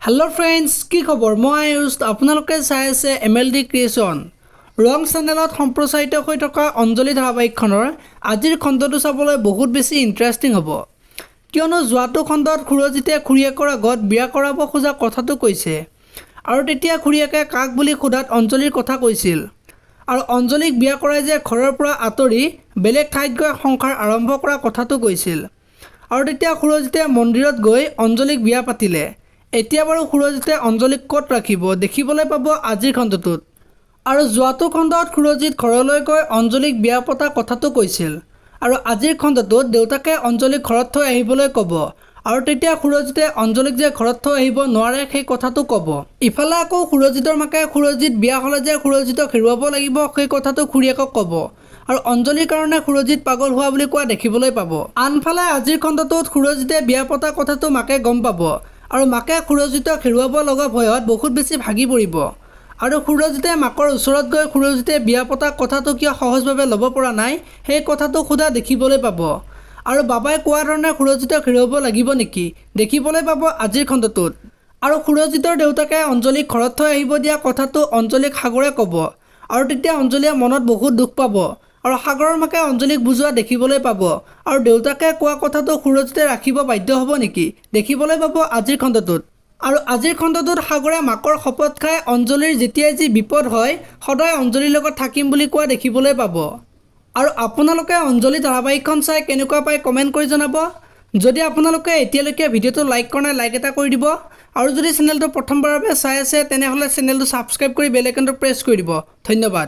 Hello friends की खबर मैं आयुष आपलोके चाই আছে MLD क्रिएशन रং चेनेলত सम्प्रचारित হৈ থকা অঞ্জলি ধাৰাবাহিকখনৰ আজিৰ খণ্ডটো চাবলৈ বহুত বেছি ইন্টাৰেষ্টিং হ'ব কিয়নো যোৱাটো খণ্ডত খুৰজিতে খুৰীয়েকৰ আগত বিয়া কৰাব খোজা কথাটো কৈছে আৰু তেতিয়া খুৰীয়েকে কাক বুলি খুদাত অঞ্জলিৰ কথা কৈছিল আৰু অঞ্জলিক বিয়া কৰাই যে ঘৰৰ পৰা আতৰি বেলেগ ঠাইত গৈ সংসাৰ আৰম্ভ কৰা কথাটো কৈছিল আৰু তেতিয়া খুৰজিতে মন্দিৰত গৈ অঞ্জলিক বিয়া পাতিলে এতিয়া বাৰু খুৰজিতে অঞ্জলিক ক'ত ৰাখিব দেখিবলৈ পাব আজিৰ খণ্ডটোত আৰু যোৱাটো খণ্ডত খুৰজিত ঘৰলৈ গৈ অঞ্জলিক বিয়া পতা কথাটো কৈছিল আৰু আজিৰ খণ্ডটোত দেউতাকে অঞ্জলিক ঘৰত থৈ আহিবলৈ ক'ব আৰু তেতিয়া খুৰজিতে অঞ্জলিক যে ঘৰত থৈ আহিব নোৱাৰে সেই কথাটো ক'ব ইফালে আকৌ খুৰজিতৰ মাকে খুৰজিত বিয়া হ'লে যে খুৰজিতক হেৰুৱাব লাগিব সেই কথাটো খুৰীয়েকক ক'ব আৰু অঞ্জলিৰ কাৰণে খুৰজিত পাগল হোৱা বুলি কোৱা দেখিবলৈ পাব আনফালে আজিৰ খণ্ডটোত খুৰজিতে বিয়া পতা কথাটো মাকে গম পাব আৰু মাকে খুৰজিতক হেৰুৱাব লগা ভয়ত বহুত বেছি ভাগি পৰিব আৰু খুৰজিতে মাকৰ ওচৰত গৈ খুৰজিতে বিয়া পতা কথাটো কিয় সহজভাৱে ল'ব পৰা নাই সেই কথাটো খুদা দেখিবলৈ পাব আৰু বাবাই কোৱা ধৰণে খুৰজিতক হেৰুৱাব লাগিব নেকি দেখিবলৈ পাব আজিৰ খণ্ডটোত আৰু খুৰজিতৰ দেউতাকে অঞ্জলিক ঘৰত থৈ আহিব দিয়া কথাটো অঞ্জলিক সাগৰে ক'ব আৰু তেতিয়া অঞ্জলিয়ে মনত বহুত দুখ পাব আৰু সাগৰৰ মাকে অঞ্জলিক বুজোৱা দেখিবলৈ পাব আৰু দেউতাকে কোৱা কথাটো খুৰজিতে ৰাখিব বাধ্য হ'ব নেকি দেখিবলৈ পাব আজিৰ খণ্ডটোত আৰু আজিৰ খণ্ডটোত সাগৰে মাকৰ শপত খাই অঞ্জলিৰ যেতিয়াই যি বিপদ হয় সদায় অঞ্জলিৰ লগত থাকিম বুলি কোৱা দেখিবলৈ পাব আৰু আপোনালোকে অঞ্জলি ধাৰাবাহিকখন চাই কেনেকুৱা পায় কমেণ্ট কৰি জনাব যদি আপোনালোকে এতিয়ালৈকে ভিডিঅ'টো লাইক কৰা নাই লাইক এটা কৰি দিব আৰু যদি চেনেলটো প্ৰথমবাৰৰ বাবে চাই আছে তেনেহ'লে চেনেলটো ছাবস্ক্ৰাইব কৰি বেল আইকনটো প্ৰেছ কৰি দিব ধন্যবাদ।